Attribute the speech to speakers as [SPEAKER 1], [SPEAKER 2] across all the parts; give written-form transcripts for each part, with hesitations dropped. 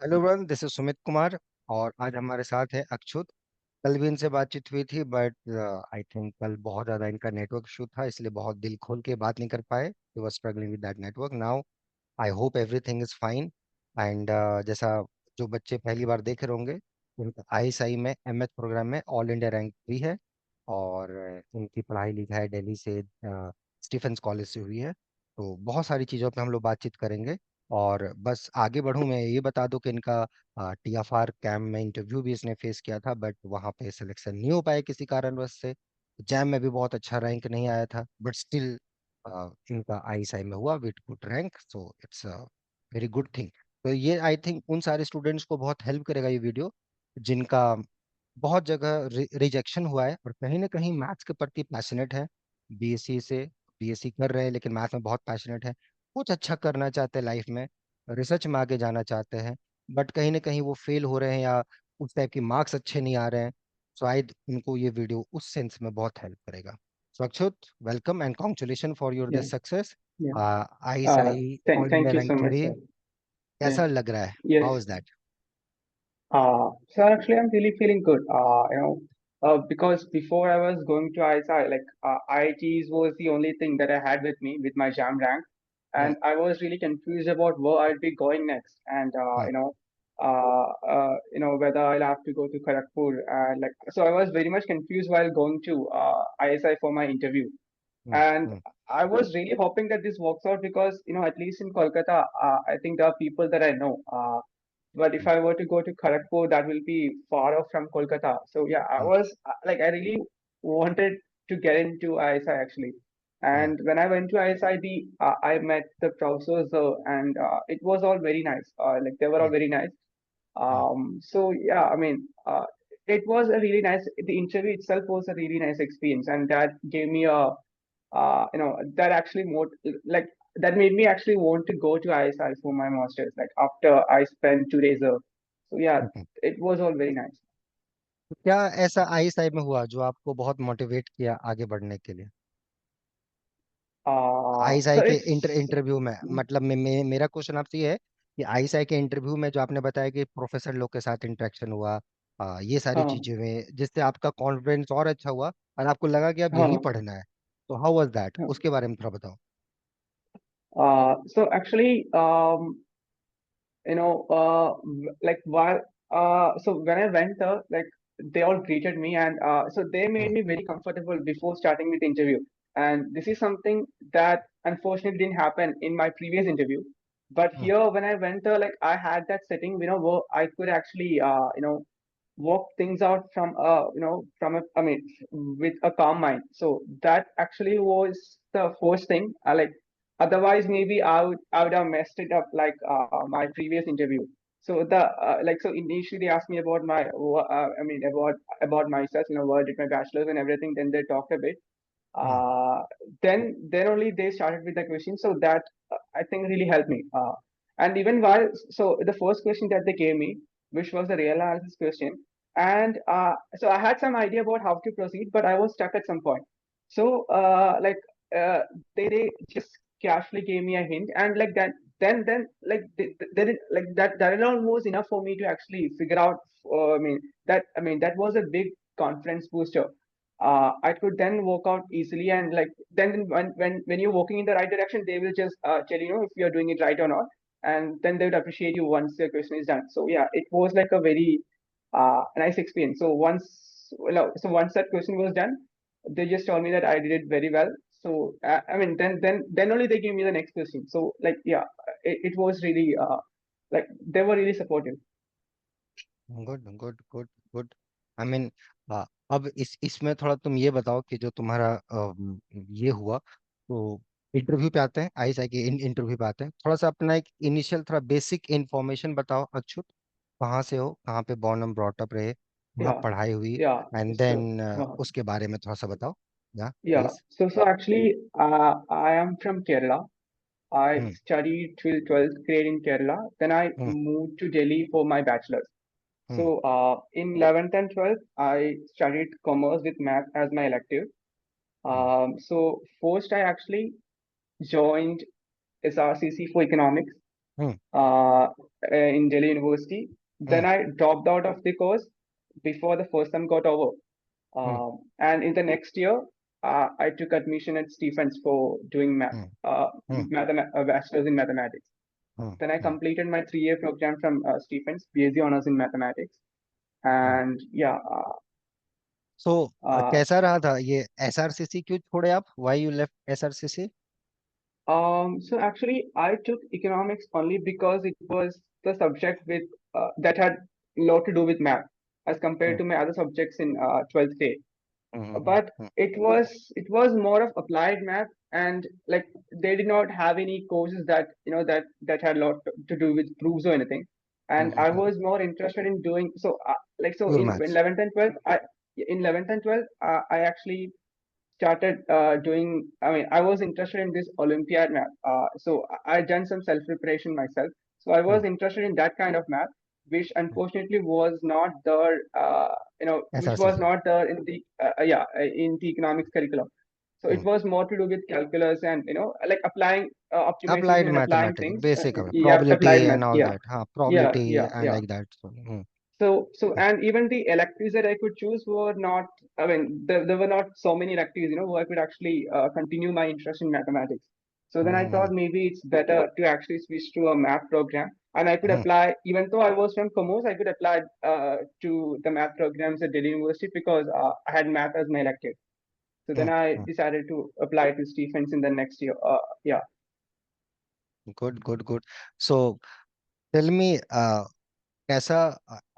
[SPEAKER 1] Hello everyone, this is Sumit Kumar. और आज हमारे साथ है अक्षुत। कल भी इनसे बातचीत हुई थी, बट आई थिंक कल बहुत ज़्यादा इनका नेटवर्क इशू था, इसलिए बहुत दिल खोल के बात नहीं कर पाए। He was struggling with that network. Now I hope everything is fine. And जैसा जो बच्चे पहली बार देख रहे होंगे, उनका आईएसआई में एमएथ प्रोग्राम में ऑल इंडिया रैंक 3 है। और उनकी पढ़ाई लिखाई दिल्ली से स्टीफेंस कॉलेज से हुई है। तो बहुत सारी चीज़ों पे हम लोग बातचीत करेंगे। और बस आगे बढ़ूं, मैं ये बता दूं कि इनका टीएफआर कैम्प में इंटरव्यू भी इसने फेस किया था, बट वहाँ पे सिलेक्शन नहीं हो पाया किसी कारणवश से। जैम में भी बहुत अच्छा रैंक नहीं आया था, बट स्टिल इनका आईएसआई में हुआ with good rank. So it's very good thing. तो ये आई थिंक उन सारे स्टूडेंट्स को बहुत हेल्प करेगा ये वीडियो, जिनका बहुत जगह रिजेक्शन हुआ है और कहीं ना कहीं मैथ्स के प्रति पैशनेट है। बीएससी से बीएससी कर रहे हैं, लेकिन मैथ में बहुत पैशनेट है। कुछ अच्छा करना चाहते हैं लाइफ में, रिसर्च में आगे जाना चाहते हैं, बट कहीं ना कहीं वो फेल हो रहे हैं या उस टाइप की मार्क्स अच्छे नहीं आ रहे हैं। शायद उनको ये वीडियो उस सेंस में बहुत हेल्प करेगा। So Akshut, welcome and congratulation for your
[SPEAKER 2] Yeah,
[SPEAKER 1] this success.
[SPEAKER 2] yeah.
[SPEAKER 1] I I all
[SPEAKER 2] Thank
[SPEAKER 1] India
[SPEAKER 2] you
[SPEAKER 1] rank
[SPEAKER 2] so much,
[SPEAKER 1] 3
[SPEAKER 2] sir. Yeah.
[SPEAKER 1] कैसा लग रहा है?
[SPEAKER 2] Yes.
[SPEAKER 1] How is that?
[SPEAKER 2] So actually, I'm really feeling good. Because before I was going to ISI, like IITs was the only thing that I had with me with my jam rank, and I was really confused about where I'd be going next, and whether I'll have to go to Kharagpur, and like so I was very much confused while going to ISI for my interview. And I was really hoping that this works out because, at least in Kolkata, I think there are people that I know. But if I were to go to Kharagpur, that will be far off from Kolkata. So yeah, I was like, I really wanted to get into ISI actually. And when I went to ISID, I met the professors and it was all very nice. Like they were all very nice. So yeah, I mean, it was a really nice. The interview itself was a really nice experience, and that gave me a that actually like that made me actually want to go to ISI for my masters. Like after I spent 2 days there. So yeah, it was all very nice.
[SPEAKER 1] क्या ऐसा ISI में हुआ जो आपको बहुत motivate किया आगे बढ़ने के लिए?
[SPEAKER 2] So
[SPEAKER 1] आईएसआई के
[SPEAKER 2] it's
[SPEAKER 1] इंटरव्यू में, मतलब मेरा क्वेश्चन आपसे ये है कि आईएसआई के इंटरव्यू में जो आपने बताया कि प्रोफेसर लोग के साथ इंटरेक्शन हुआ, ये सारी
[SPEAKER 2] हाँ
[SPEAKER 1] चीजें हुई जिससे आपका कॉन्फिडेंस और अच्छा हुआ और आपको लगा कि अब यहीं
[SPEAKER 2] हाँ
[SPEAKER 1] पढ़ना है। तो हाउ वाज दैट,
[SPEAKER 2] हाँ.
[SPEAKER 1] उसके बारे में थोड़ा बताओ।
[SPEAKER 2] So actually, like while so when I went there, like they all greeted me, and so they made me very comfortable before starting with the interview. And this is something that unfortunately didn't happen in my previous interview. But here, when I went there, like I had that setting, where I could actually, work things out from from a, I mean, with a calm mind. So that actually was the first thing. I like otherwise maybe I would have messed it up like my previous interview. So so initially they asked me about about myself, where I did my bachelor's and everything. Then they talked a bit. Uh, then only they started with the question. So that I think really helped me. And even while so the first question that they gave me, which was the real analysis question, and so I had some idea about how to proceed, but I was stuck at some point. So uh, they just casually gave me a hint, and like that, then like they like that alone was enough for me to actually figure out. That was a big confidence booster. I could then work out easily, and like then when you're walking in the right direction, they will just tell if you're doing it right or not, and then they would appreciate you once the question is done. So yeah, it was like a very nice experience. So once that question was done, they just told me that I did it very well. So then only they gave me the next question. So like yeah, it was really like they were really supportive.
[SPEAKER 1] Good good good good. I mean, अब इसमें थोड़ा तुम ये बताओ कि जो तुम्हारा ये हुआ, तो इंटरव्यू पे आते हैं, आईएसआई के इंटरव्यू पे आते हैं। थोड़ा सा अपना एक इनिशियल थोड़ा बेसिक इंफॉर्मेशन बताओ अच्युत। कहाँ से हो, कहाँ पे बॉर्न एंड ब्रॉट अप रहे, वहाँ
[SPEAKER 2] Yeah,
[SPEAKER 1] पढ़ाई हुई,
[SPEAKER 2] yeah,
[SPEAKER 1] एंड
[SPEAKER 2] sure.
[SPEAKER 1] देन उसके बारे में थोड़ा सा बताओ। या
[SPEAKER 2] Yeah.
[SPEAKER 1] Please.
[SPEAKER 2] So actually, I am from Kerala. I
[SPEAKER 1] hmm
[SPEAKER 2] studied till 12th grade in Kerala. Then I
[SPEAKER 1] hmm
[SPEAKER 2] moved to Delhi for my bachelor's.
[SPEAKER 1] Hmm
[SPEAKER 2] So in 11th and 12th, I studied commerce with math as my elective.
[SPEAKER 1] Hmm
[SPEAKER 2] So first I actually joined SRCC for economics.
[SPEAKER 1] Hmm
[SPEAKER 2] uh, in Delhi University.
[SPEAKER 1] Hmm
[SPEAKER 2] Then I dropped out of the course before the first term got over.
[SPEAKER 1] Hmm
[SPEAKER 2] And in the next year, I took admission at Stephens for doing
[SPEAKER 1] hmm
[SPEAKER 2] bachelor's in mathematics.
[SPEAKER 1] Hmm
[SPEAKER 2] Then I
[SPEAKER 1] hmm
[SPEAKER 2] completed my 3-year program from Stephens, BSc honors in mathematics.
[SPEAKER 1] Hmm.
[SPEAKER 2] And yeah,
[SPEAKER 1] so
[SPEAKER 2] uh,
[SPEAKER 1] कैसा रहा था ये SRCC, क्यों छोड़े आप, why you left SRCC?
[SPEAKER 2] so actually, I took economics only because it was the subject with that had a lot to do with math as compared
[SPEAKER 1] hmm
[SPEAKER 2] to my other subjects in 12th grade.
[SPEAKER 1] Hmm
[SPEAKER 2] But it was more of applied math, and like they did not have any courses that that had a lot to do with proofs or anything. And I was more interested in doing so. Like so
[SPEAKER 1] pure
[SPEAKER 2] in
[SPEAKER 1] maths.
[SPEAKER 2] 11th and 12th, in 11th and 12th, I actually started doing. I mean, I was interested in this Olympiad math. So I done some self preparation myself. So I was interested in that kind of math, which unfortunately was not there. Which was
[SPEAKER 1] SRCC,
[SPEAKER 2] not there in the in the economics curriculum. So it was more to do with calculus and like applying optimization
[SPEAKER 1] applied
[SPEAKER 2] and applying
[SPEAKER 1] mathematics,
[SPEAKER 2] things.
[SPEAKER 1] basic
[SPEAKER 2] Yeah,
[SPEAKER 1] probability
[SPEAKER 2] applied math.
[SPEAKER 1] and all
[SPEAKER 2] Yeah,
[SPEAKER 1] that, हाँ,
[SPEAKER 2] yeah,
[SPEAKER 1] probability
[SPEAKER 2] yeah,
[SPEAKER 1] and
[SPEAKER 2] yeah.
[SPEAKER 1] like that, so
[SPEAKER 2] And even the electives that I could choose were not, I mean, there were not so many electives, where I could actually continue my interest in mathematics. So then I thought
[SPEAKER 1] hmm
[SPEAKER 2] maybe it's better to actually switch to a math program. And I could
[SPEAKER 1] hmm
[SPEAKER 2] apply, even though I was from commerce, I could apply to the math programs at Delhi University because I had math as my elective. So then I decided to apply to Stephens in the next year. Yeah.
[SPEAKER 1] Good good good. So tell me, कैसा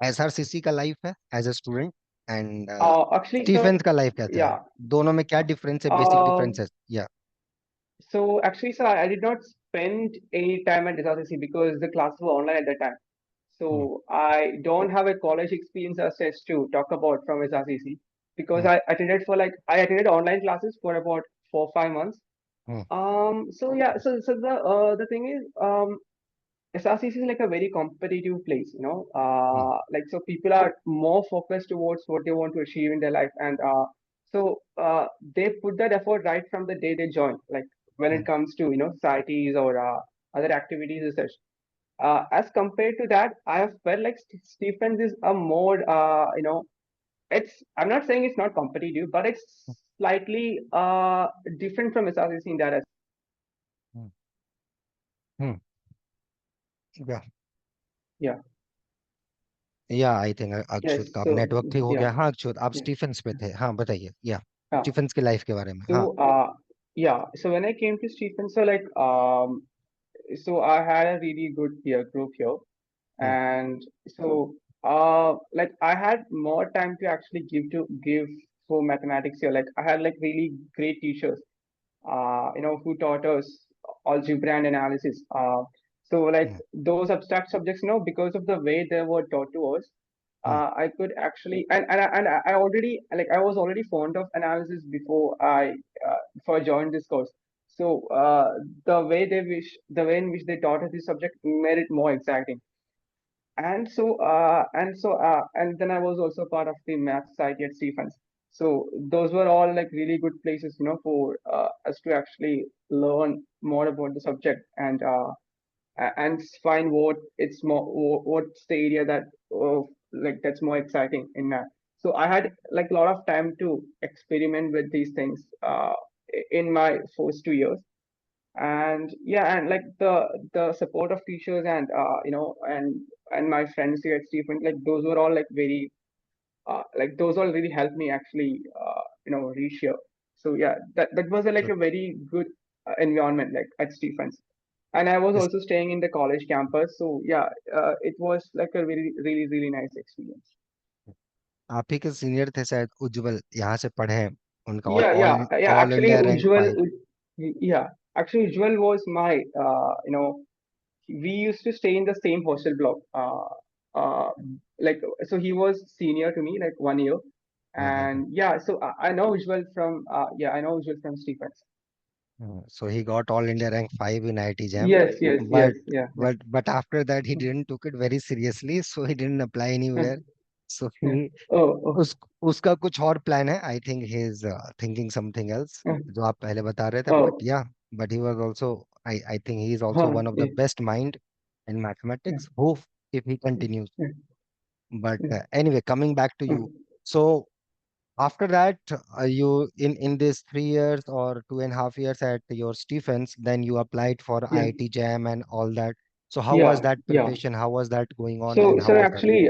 [SPEAKER 1] SRCC का life है as a student, and
[SPEAKER 2] Actually, so
[SPEAKER 1] Stephen's का life कैसा है?
[SPEAKER 2] yeah.
[SPEAKER 1] दोनों में क्या difference है, बेसिक
[SPEAKER 2] Um,
[SPEAKER 1] डिफरेंसेस या?
[SPEAKER 2] So I did not spend any time at SRCC because the classes were online at that time.
[SPEAKER 1] Hmm
[SPEAKER 2] So I don't have a college experience as such to talk about from SRCC because
[SPEAKER 1] hmm
[SPEAKER 2] I attended online classes for about 4 5 months.
[SPEAKER 1] Hmm
[SPEAKER 2] So yeah, so the thing is, SRCC is like a very competitive place,
[SPEAKER 1] hmm
[SPEAKER 2] like so people are more focused towards what they want to achieve in their life, and they put that effort right from the day they join, like when it
[SPEAKER 1] hmm
[SPEAKER 2] comes to societies or other activities and such. As compared to that, I have felt like Stephens is a more it's I'm not saying it's not competitive, but it's slightly different from SRCC in that aspect.
[SPEAKER 1] Hmm hmm, yeah
[SPEAKER 2] Yeah.
[SPEAKER 1] I think Akshut
[SPEAKER 2] Yes.
[SPEAKER 1] का अब
[SPEAKER 2] So
[SPEAKER 1] network ठीक हो
[SPEAKER 2] yeah.
[SPEAKER 1] गया। हाँ अक्षुत, आप
[SPEAKER 2] Yeah.
[SPEAKER 1] Stephen's पे थे, हाँ बताइए, या
[SPEAKER 2] Yeah.
[SPEAKER 1] स्टीफेंस की लाइफ के बारे में, हाँ।
[SPEAKER 2] So yeah, so when I came to Stephen, so like so I had a really good peer group here,
[SPEAKER 1] hmm
[SPEAKER 2] and so like I had more time to actually give for mathematics here. Like I had like really great teachers, who taught us algebra and analysis. So like
[SPEAKER 1] hmm
[SPEAKER 2] those abstract subjects, because of the way they were taught to us,
[SPEAKER 1] hmm
[SPEAKER 2] I could actually and I already like I was already fond of analysis before I joined this course. So the way in which they taught us this subject made it more exciting. And then I was also part of the math society at Stephens. So those were all like really good places, for us to actually learn more about the subject and find what's the area that like that's more exciting in math. So I had like a lot of time to experiment with these things in my first 2 years. And yeah, and like the support of teachers and and my friends here at Stephen, like those were all like very like those all really helped me actually reach here. So yeah, that was like a very good environment like at Stephens. And I was
[SPEAKER 1] इस
[SPEAKER 2] also staying in the college campus, so yeah, it was like a really really really nice experience.
[SPEAKER 1] आप ही के senior थे शायद, उज्जवल, यहाँ से पढ़े हैं, उनका
[SPEAKER 2] Yeah,
[SPEAKER 1] all
[SPEAKER 2] yeah, yeah.
[SPEAKER 1] All
[SPEAKER 2] Actually,
[SPEAKER 1] India rank 5।
[SPEAKER 2] Yeah, actually, Ujjwal was my we used to stay in the same hostel block. Like so he was senior to me, like 1 year, and yeah, so I know Ujjwal from I know Ujjwal from Stephens.
[SPEAKER 1] So he got all India rank 5 in IIT JAM,
[SPEAKER 2] Yes, yes, yes,
[SPEAKER 1] but
[SPEAKER 2] yeah, yeah.
[SPEAKER 1] after that he didn't took it very seriously, so he didn't apply anywhere. So
[SPEAKER 2] Yeah.
[SPEAKER 1] he
[SPEAKER 2] Oh, oh,
[SPEAKER 1] उस उसका कुछ और plan है, I think he is thinking something else, जो आप पहले बता रहे थे, बट
[SPEAKER 2] oh,
[SPEAKER 1] या, but he was also, I think he is also
[SPEAKER 2] huh,
[SPEAKER 1] one of
[SPEAKER 2] yeah.
[SPEAKER 1] The best mind in
[SPEAKER 2] yeah,
[SPEAKER 1] mathematics. Hope if he continues.
[SPEAKER 2] yeah,
[SPEAKER 1] But
[SPEAKER 2] yeah.
[SPEAKER 1] anyway, coming back to you. So after that, you in this 3 years or 2.5 years at your Stephens, then you applied for
[SPEAKER 2] Yeah,
[SPEAKER 1] IIT JAM and all that. So how
[SPEAKER 2] yeah,
[SPEAKER 1] was that
[SPEAKER 2] yeah.
[SPEAKER 1] preparation? How was that going on,
[SPEAKER 2] So,
[SPEAKER 1] and how
[SPEAKER 2] so
[SPEAKER 1] was that?
[SPEAKER 2] actually,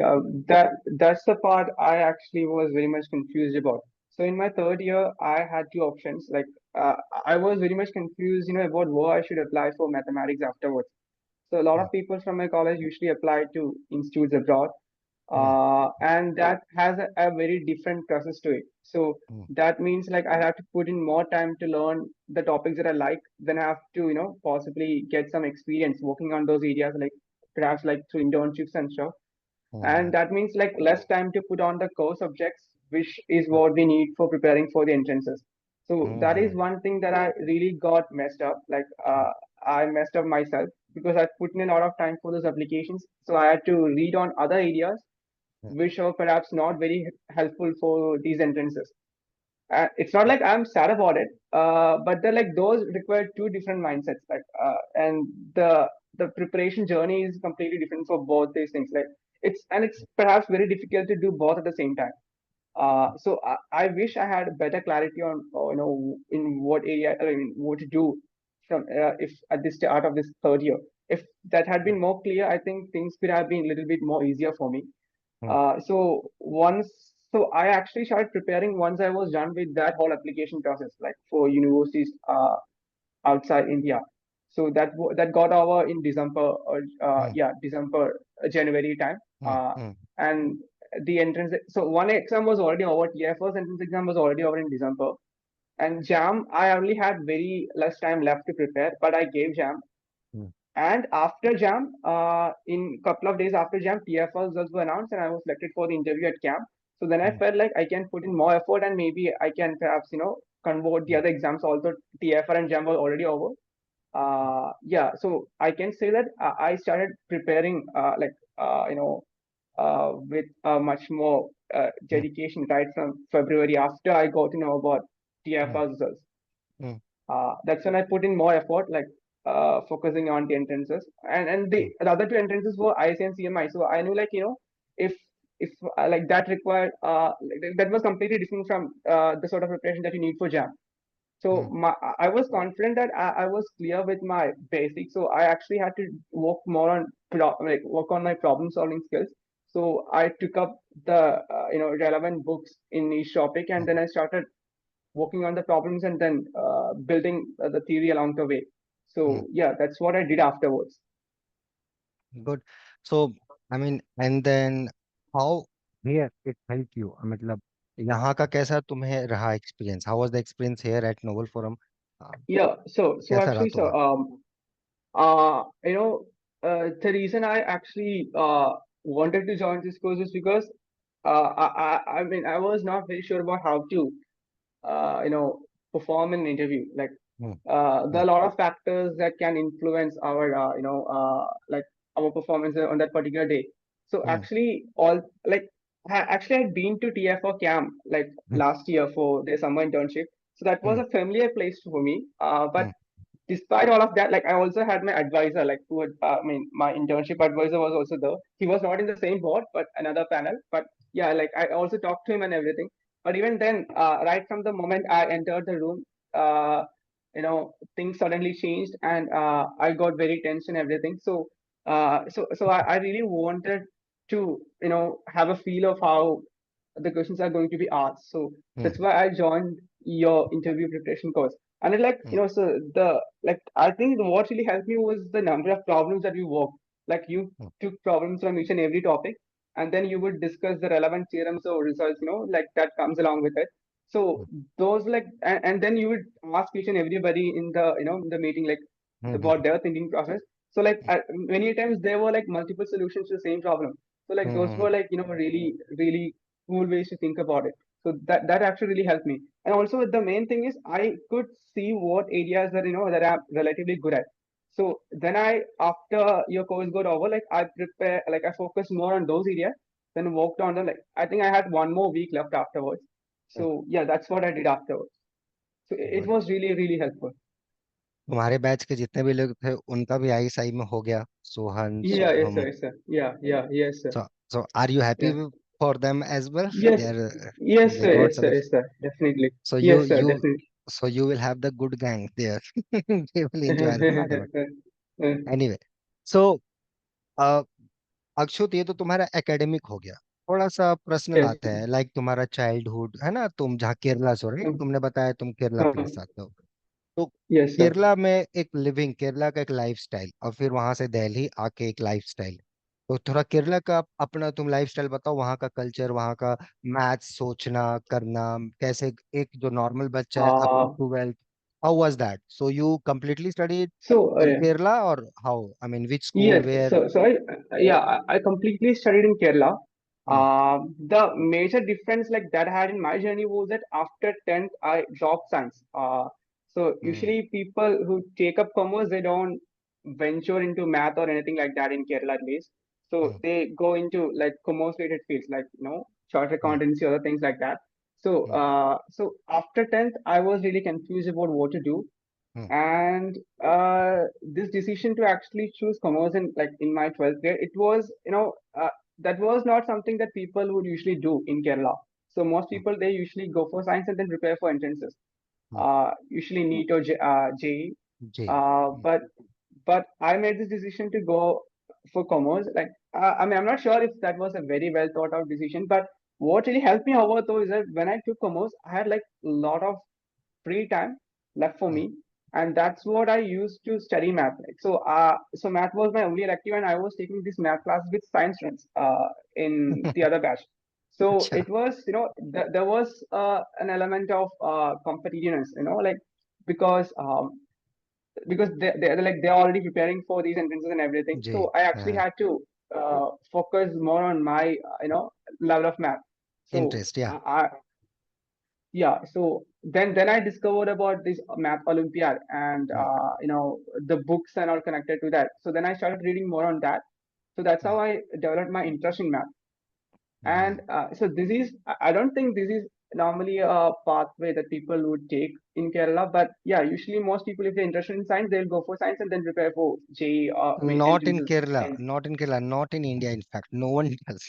[SPEAKER 2] that's the part I actually was very much confused about. So in my third year, I had two options. Like, uh, I was very much confused, about where I should apply for mathematics afterwards. So a lot
[SPEAKER 1] Mm,
[SPEAKER 2] of people from my college usually apply to institutes abroad,
[SPEAKER 1] mm,
[SPEAKER 2] and that has a very different process to it. So
[SPEAKER 1] mm,
[SPEAKER 2] that means like I have to put in more time to learn the topics that I like, then I have to possibly get some experience working on those areas, like perhaps like through internships and stuff. And
[SPEAKER 1] mm,
[SPEAKER 2] that means like less time to put on the core subjects, which is
[SPEAKER 1] mm,
[SPEAKER 2] what we need for preparing for the entrances. So that is
[SPEAKER 1] mm,
[SPEAKER 2] one thing that I really got messed up. Like, I messed up myself because I put in a lot of time for those applications, so I had to read on other areas
[SPEAKER 1] mm,
[SPEAKER 2] which are perhaps not very helpful for these entrances. It's not like I'm sad about it, but they're like those require two different mindsets. Like, and the preparation journey is completely different for both these things. Like, it's perhaps very difficult to do both at the same time. So I wish I had better clarity on, in what area, I mean, what to do from, if at the start of this third year. If that had been more clear, I think things could have been a little bit more easier for me.
[SPEAKER 1] mm,
[SPEAKER 2] So I actually started preparing once I was done with that whole application process, like for universities outside India. So that got over in December, or
[SPEAKER 1] mm,
[SPEAKER 2] December, January time,
[SPEAKER 1] mm, mm,
[SPEAKER 2] and the entrance. So one exam was already over. TFS entrance exam was already over in December, and JAM I only had very less time left to prepare, but I gave JAM.
[SPEAKER 1] mm,
[SPEAKER 2] And after JAM, in couple of days after JAM, TFL results were announced, and I was selected for the interview at CAM. So then I
[SPEAKER 1] mm,
[SPEAKER 2] felt like I can put in more effort, and maybe I can perhaps convert the
[SPEAKER 1] mm,
[SPEAKER 2] other exams also. TFR and JAM were already over. Yeah, so I can say that I started preparing, like, with much more
[SPEAKER 1] mm,
[SPEAKER 2] dedication right from February after I got to know about
[SPEAKER 1] mm,
[SPEAKER 2] TFR results.
[SPEAKER 1] mm,
[SPEAKER 2] That's when I put in more effort, like, focusing on the entrances, and
[SPEAKER 1] mm,
[SPEAKER 2] the other two entrances were ISI and CMI. So I knew, like, if like that required, that was completely different from the sort of preparation that you need for JAM. So
[SPEAKER 1] mm,
[SPEAKER 2] I was confident that I was clear with my basics. So I actually had to work more on like work on my problem solving skills. So I took up the relevant books in each topic, and
[SPEAKER 1] mm,
[SPEAKER 2] then I started working on the problems, and then building the theory along the way.
[SPEAKER 1] mm.
[SPEAKER 2] So yeah, that's what I did afterwards.
[SPEAKER 1] Good. So, I mean, and then how here it helped you? मतलब यहाँ का कैसा तुम्हें रहा experience? How was the experience here at Noble Forum? Uh,
[SPEAKER 2] Yeah. So
[SPEAKER 1] कैसा रहा
[SPEAKER 2] actually,
[SPEAKER 1] तुम्हें?
[SPEAKER 2] uh, you know, the reason I actually wanted to join this course is because I mean, I was not very sure about how to uh, you know perform in an interview. Like,
[SPEAKER 1] Hmm,
[SPEAKER 2] there
[SPEAKER 1] hmm,
[SPEAKER 2] are a lot of factors that can influence our like our performance on that particular day. So
[SPEAKER 1] hmm,
[SPEAKER 2] actually, all like actually I had been to TF camp like
[SPEAKER 1] hmm,
[SPEAKER 2] last year for their summer internship. So that was
[SPEAKER 1] hmm,
[SPEAKER 2] a familiar place for me. But
[SPEAKER 1] hmm,
[SPEAKER 2] despite all of that, like, I also had my advisor, like, who had, I mean, my internship advisor was also there. He was not in the same board, but another panel. But yeah, like, I also talked to him and everything. But even then, right from the moment I entered the room, things suddenly changed, and I got very tense and everything. So I really wanted to, have a feel of how the questions are going to be asked. So
[SPEAKER 1] hmm,
[SPEAKER 2] that's why I joined your interview preparation course. And it, like,
[SPEAKER 1] hmm,
[SPEAKER 2] so the like I think what really helped me was the number of problems that we worked. Like, you
[SPEAKER 1] hmm,
[SPEAKER 2] took problems from each and every topic, and then you would discuss the relevant theorems or results, like that comes along with it. So those, like, and then you would ask each and everybody in the in the meeting, like,
[SPEAKER 1] hmm, hmm,
[SPEAKER 2] about their thinking process. So, like, many times there were like multiple solutions to the same problem. So, like,
[SPEAKER 1] hmm,
[SPEAKER 2] those
[SPEAKER 1] hmm,
[SPEAKER 2] were, like, really really cool ways to think about it. So that actually really helped me. And also, the main thing is I could see what areas that I'm relatively good at. So then after your course got over, like, I prepare, like, I focused more on those areas, then worked on them. Like, I think I had one more week left afterwards.
[SPEAKER 1] hmm.
[SPEAKER 2] So yeah, that's what I did afterwards. So it
[SPEAKER 1] Good.
[SPEAKER 2] was really really helpful.
[SPEAKER 1] तुम्हारे batch के जितने भी लोग थे उनका भी ISI में हो गया, Sohan,
[SPEAKER 2] Yeah, yes,
[SPEAKER 1] Shubham.
[SPEAKER 2] sir, yes, sir. Yeah, yeah, yes, sir.
[SPEAKER 1] So are you happy
[SPEAKER 2] Yeah.
[SPEAKER 1] for them as well?
[SPEAKER 2] Yes, yes,
[SPEAKER 1] They
[SPEAKER 2] sir,
[SPEAKER 1] got
[SPEAKER 2] yes, sir,
[SPEAKER 1] some.
[SPEAKER 2] yes, sir. Definitely.
[SPEAKER 1] So you
[SPEAKER 2] Yes, sir,
[SPEAKER 1] you
[SPEAKER 2] definitely.
[SPEAKER 1] so you will have the good gang there. They will enjoy a lot of it. Anyway, so uh, अक्षुत, ये तो तुम्हारा academic हो गया। थोड़ा सा personal
[SPEAKER 2] Yes.
[SPEAKER 1] आता है, like तुम्हारा चाइल्डहुड है ना, तुम जहाँ केरला से हो, राइट? तुमने बताया तुम केरला प्लेस आते हो। तो
[SPEAKER 2] Yes, sir.
[SPEAKER 1] केरला में एक लिविंग, केरला का एक लाइफस्टाइल, और फिर वहां से दिल्ली आके एक लाइफस्टाइल। तो थोड़ा केरला का अपना तुम लाइफस्टाइल बताओ, वहाँ का कल्चर, वहाँ का मैथ्स सोचना करना कैसे, एक जो नॉर्मल बच्चा है up to
[SPEAKER 2] Uh,
[SPEAKER 1] 12th, how was that? So you completely studied
[SPEAKER 2] so,
[SPEAKER 1] in Kerala, और how, I mean which school,
[SPEAKER 2] yes,
[SPEAKER 1] where?
[SPEAKER 2] so yeah, I completely studied in Kerala. The major difference like that I had in my journey was that after 10th I dropped science. So usually people who take up commerce, they don't venture into math or anything like that in Kerala at least. So they go into like commerce related fields like chartered accountancy, other things like that. So after 10th I was really confused about what to do, and this decision to actually choose commerce in like in my 12th grade, it was that was not something that people would usually do in Kerala. So most people, they usually go for science and then prepare for entrances, usually NEET or JEE.
[SPEAKER 1] जी।
[SPEAKER 2] But I made this decision to go for commerce. Like I mean, I'm not sure if that was a very well thought out decision, but what really helped me, however, though, is that when I took commerce, I had like a lot of free time left for me, and that's what I used to study math. Like, so math was my only elective, and I was taking this math class with science friends in the other batch. So
[SPEAKER 1] अच्छा।
[SPEAKER 2] it was, there was an element of competitiveness, like because they're like they're already preparing for these entrances and everything.
[SPEAKER 1] जी।
[SPEAKER 2] So I actually
[SPEAKER 1] हाँ।
[SPEAKER 2] had to focus more on my level of math. So
[SPEAKER 1] interest, या।
[SPEAKER 2] yeah, so then I discovered about this math olympiad, and the books and all connected to that. So then I started reading more on that. So that's how I developed my interest in math. And so this is, I don't think this is normally a pathway that people would take in Kerala, but yeah, usually most people, if they're interested in science, they'll go for science and then prepare for JEE, I mean
[SPEAKER 1] Not in
[SPEAKER 2] entrances
[SPEAKER 1] Kerala,
[SPEAKER 2] in.
[SPEAKER 1] not in Kerala, not in India. In fact, no one does.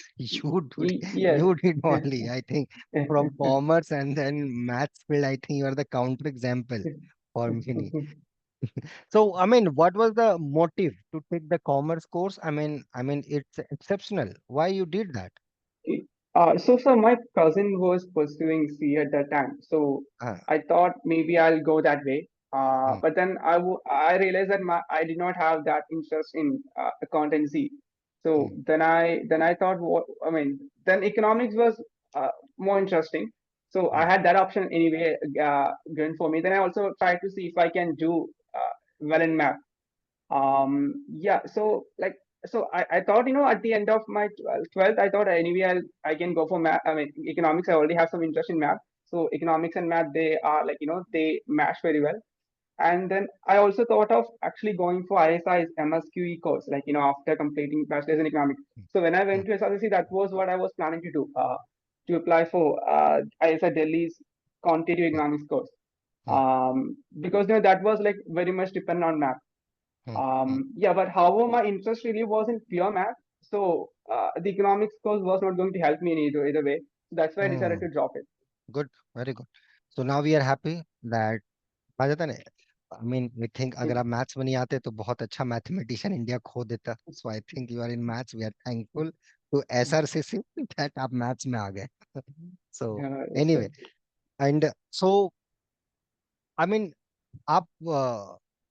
[SPEAKER 2] Yes.
[SPEAKER 1] You did only. I think from commerce and then maths field, I think you are the counter example for many. So, I mean, what was the motive to take the commerce course? I mean, it's exceptional. Why you did that?
[SPEAKER 2] So my cousin was pursuing C at that time. So
[SPEAKER 1] Ah,
[SPEAKER 2] I thought maybe I'll go that way.
[SPEAKER 1] hmm,
[SPEAKER 2] But then I realized that I did not have that interest in accountancy.
[SPEAKER 1] hmm,
[SPEAKER 2] So then I thought, what I mean, then economics was more interesting. So I
[SPEAKER 1] hmm,
[SPEAKER 2] had that option anyway going for me. Then I also tried to see if I can do well in math. Yeah, so like, I thought, at the end of my 12th, I thought anyway I can go for math. I mean, economics, I already have some interest in math. So economics and math, they are like, they match very well. And then I also thought of actually going for ISI's MSQE course, like, after completing bachelor's in economics. So when I
[SPEAKER 1] hmm,
[SPEAKER 2] went to SRCC, that was what I was planning to do, to apply for ISI Delhi's quantitative
[SPEAKER 1] hmm,
[SPEAKER 2] economics course.
[SPEAKER 1] hmm,
[SPEAKER 2] Because that was like very much dependent on math.
[SPEAKER 1] hmm, hmm,
[SPEAKER 2] Yeah, but however, my interest really was in pure math. So the economics course was not going to help me in either way. So that's why I decided
[SPEAKER 1] hmm.
[SPEAKER 2] to drop it.
[SPEAKER 1] Good, very good. So now we are happy that आ जाता ना। I mean we think अगर आप maths में नहीं आते तो बहुत अच्छा मैथमेटिशियन इंडिया खो देता। So I think you are in maths, we are thankful to SRCC that आप मैथ्स में आ गए। So
[SPEAKER 2] Yes, sir.
[SPEAKER 1] Anyway, and so I mean आप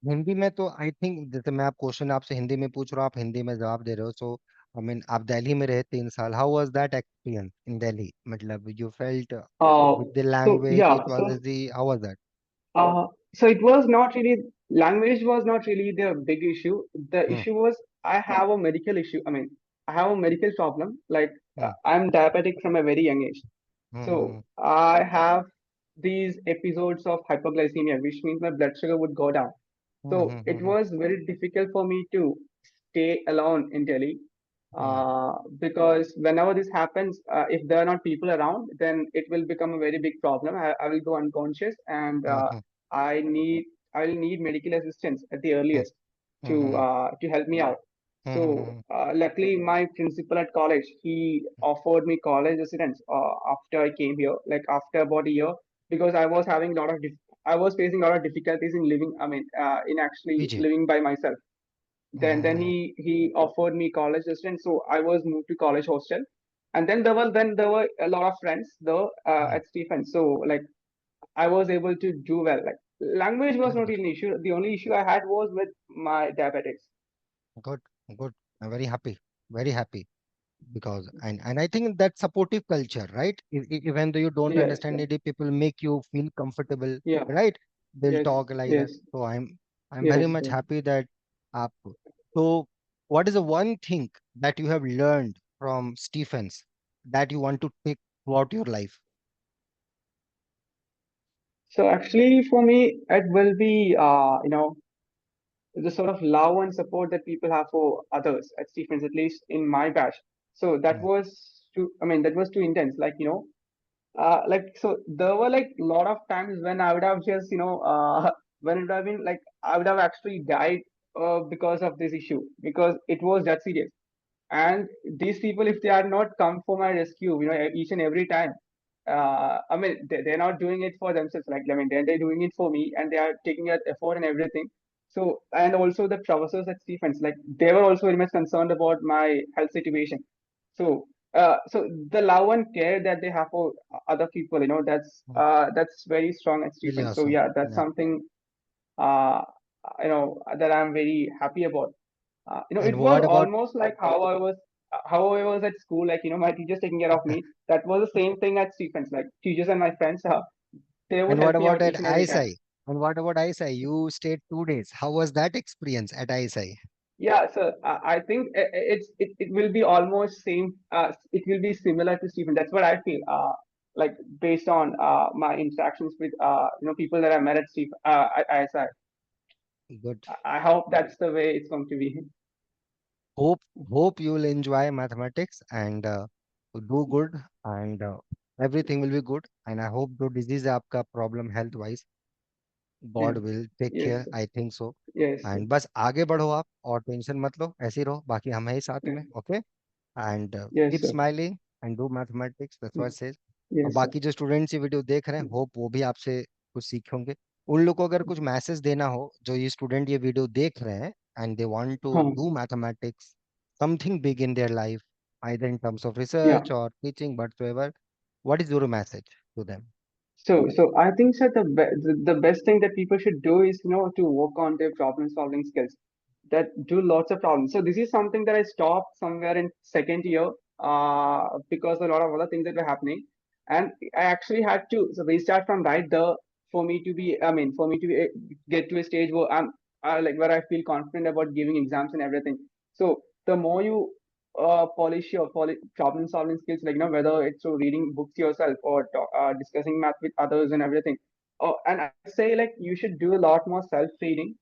[SPEAKER 1] हिंदी में तो आई थिंक, जैसे मैं आप क्वेश्चन आपसे हिंदी में पूछ रहा हूँ, आप हिंदी में जवाब दे रहे हो। सो आई मीन आप दिल्ली में रहे 3 साल, how was that experience in Delhi? मतलब you felt with the
[SPEAKER 2] So
[SPEAKER 1] language,
[SPEAKER 2] yeah,
[SPEAKER 1] it was easy, how was that?
[SPEAKER 2] uh, so it was not really, language was not really the big issue. The
[SPEAKER 1] hmm,
[SPEAKER 2] issue was I have a medical issue. I mean, I have a medical problem. Like
[SPEAKER 1] hmm,
[SPEAKER 2] I'm diabetic from a very young age. So
[SPEAKER 1] hmm,
[SPEAKER 2] I have these episodes of hypoglycemia, which means my blood sugar would go down.
[SPEAKER 1] Hmm,
[SPEAKER 2] So it was very difficult for me to stay alone in Delhi,
[SPEAKER 1] hmm,
[SPEAKER 2] because whenever this happens, if there are not people around, then it will become a very big problem. I will go unconscious, and
[SPEAKER 1] hmm,
[SPEAKER 2] I need I'll need medical assistance at the
[SPEAKER 1] Hmm.
[SPEAKER 2] earliest
[SPEAKER 1] Hmm.
[SPEAKER 2] to help me out.
[SPEAKER 1] Hmm.
[SPEAKER 2] So
[SPEAKER 1] Hmm.
[SPEAKER 2] luckily, my principal at college, he offered me college residence after I came here, like after about a year, because I was having a lot of I was facing a lot of difficulties in living. I mean, in actually
[SPEAKER 1] PG.
[SPEAKER 2] living by myself. Then
[SPEAKER 1] Hmm.
[SPEAKER 2] he offered me college residence, so I was moved to college hostel, and then there were a lot of friends though
[SPEAKER 1] Hmm.
[SPEAKER 2] at Stephen. So like I was able to do well. Like language was
[SPEAKER 1] Very
[SPEAKER 2] not
[SPEAKER 1] good.
[SPEAKER 2] really an issue. The only issue I had was with my diabetics.
[SPEAKER 1] Good. Good. I'm very happy. Very happy. Because and I think that supportive culture, right? Even though you don't
[SPEAKER 2] Yes.
[SPEAKER 1] understand
[SPEAKER 2] Yeah.
[SPEAKER 1] it, people make you feel comfortable,
[SPEAKER 2] Yeah.
[SPEAKER 1] right? They'll
[SPEAKER 2] Yes.
[SPEAKER 1] talk like that.
[SPEAKER 2] Yes.
[SPEAKER 1] So I'm very
[SPEAKER 2] Yes.
[SPEAKER 1] much
[SPEAKER 2] Yes.
[SPEAKER 1] happy that aap. So what is the one thing that you have learned from Stephens that you want to take throughout your life?
[SPEAKER 2] So actually, for me, it will be the sort of love and support that people have for others at Stephens, at least in my batch. So that
[SPEAKER 1] Hmm.
[SPEAKER 2] was too. I mean, that was too intense. Like so there were like a lot of times when I would have just when it would have been like I would have actually died because of this issue because it was that serious. And these people, if they are not come for my rescue, each and every time, I mean, they're not doing it for themselves. Like, I mean, they're doing it for me, and they are taking that effort and everything. So, and also the professors at Stephens, like, they were also very much concerned about my health situation. So, so the love and care that they have for other people,
[SPEAKER 1] Hmm.
[SPEAKER 2] that's very strong at
[SPEAKER 1] Really
[SPEAKER 2] Stephens. So,
[SPEAKER 1] awesome.
[SPEAKER 2] yeah, that's
[SPEAKER 1] Yeah.
[SPEAKER 2] something uh, that I'm very happy about.
[SPEAKER 1] And
[SPEAKER 2] It was
[SPEAKER 1] what about
[SPEAKER 2] almost like how I was at school, like my teachers taking care of me. That was the same thing at Stephens. Like teachers and my friends, they would
[SPEAKER 1] and
[SPEAKER 2] help
[SPEAKER 1] what
[SPEAKER 2] me
[SPEAKER 1] about
[SPEAKER 2] out
[SPEAKER 1] at
[SPEAKER 2] each and every time.
[SPEAKER 1] ISI? And what about ISI? You stayed 2 days. How was that experience at ISI?
[SPEAKER 2] Yeah, so I think it will be almost same. It will be similar to Stephen. That's what I feel. Like based on my interactions with people that I met at Steve at ISI.
[SPEAKER 1] Good.
[SPEAKER 2] I hope that's the way it's going to be.
[SPEAKER 1] Hope hope you will enjoy mathematics and do good and everything will be good. And I hope जो disease है आपका problem health wise
[SPEAKER 2] Yeah.
[SPEAKER 1] God will take
[SPEAKER 2] Yes.
[SPEAKER 1] care. I think so.
[SPEAKER 2] Yes.
[SPEAKER 1] And बस आगे बढ़ो आप और tension मत लो ऐसे ही रहो बाकी हम हैं ही साथ
[SPEAKER 2] Yeah.
[SPEAKER 1] में okay and
[SPEAKER 2] Yes,
[SPEAKER 1] keep
[SPEAKER 2] sir.
[SPEAKER 1] smiling and do mathematics that's what
[SPEAKER 2] Mm.
[SPEAKER 1] it says और
[SPEAKER 2] Yes, sir.
[SPEAKER 1] बाकी जो स्टूडेंट्स ये वीडियो देख रहे हैं होप वो भी आपसे कुछ सीखे होंगे उन लोग को अगर कुछ मैसेज देना हो जो ये स्टूडेंट ये वीडियो देख रहे हैं and they want to
[SPEAKER 2] Huh.
[SPEAKER 1] Do mathematics something big in their life either in terms of
[SPEAKER 2] Yeah.
[SPEAKER 1] research or teaching whatsoever what is your message to them.
[SPEAKER 2] So I think that the best thing that people should do is to work on their problem solving skills. That do lots of problems. So this is something that I stopped somewhere in second year because a lot of other things that were happening, and I actually had to restart from right there for me to be. I mean, for me to get to a stage where I'm like where I feel confident about giving exams and everything. So the more you polish your problem solving skills, like whether it's through reading books yourself or discussing math with others and everything. Oh, and I say like you should do a lot more self reading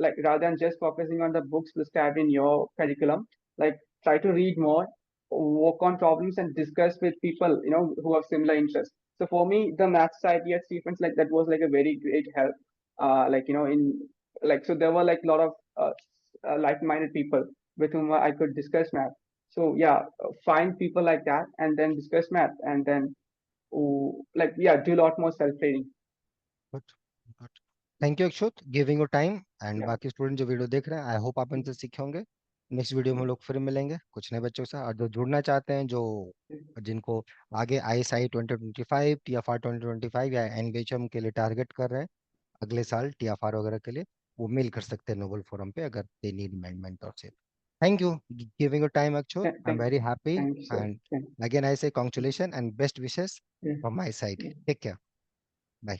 [SPEAKER 2] like rather than just focusing on the books prescribed in your curriculum, like try to read more, work on problems and discuss with people, who have similar interests. So for me, the math society at Stephens, like that was like a very great help. Like, in like, so there were like a lot of like-minded people with whom I could discuss math. So yeah, find people like that and then discuss math and then, like, yeah, do a lot more self-training.
[SPEAKER 1] Good. Good. Thank you Akshut giving your time and
[SPEAKER 2] Yeah.
[SPEAKER 1] बाकी student जो video देख रहे हैं I hope आप इनसे सीखे होंगे next video में हम लोग फिर मिलेंगे कुछ नए बच्चों से और जो जुड़ना चाहते हैं जो जिनको आगे ISI 2025 TFR 2025 या एनबीएचएम के लिए टारगेट कर रहे हैं अगले साल TFR वगैरह के लिए वो मेल कर सकते हैं नोबल फोरम पे अगर दे नीड मेंटोरशिप और से thank you giving your time Akshut I am
[SPEAKER 2] Thank,
[SPEAKER 1] very happy
[SPEAKER 2] thank you, sir.
[SPEAKER 1] And
[SPEAKER 2] Thank,
[SPEAKER 1] again I say congratulation and best wishes
[SPEAKER 2] yeah.
[SPEAKER 1] From my side
[SPEAKER 2] Yeah.
[SPEAKER 1] Take care bye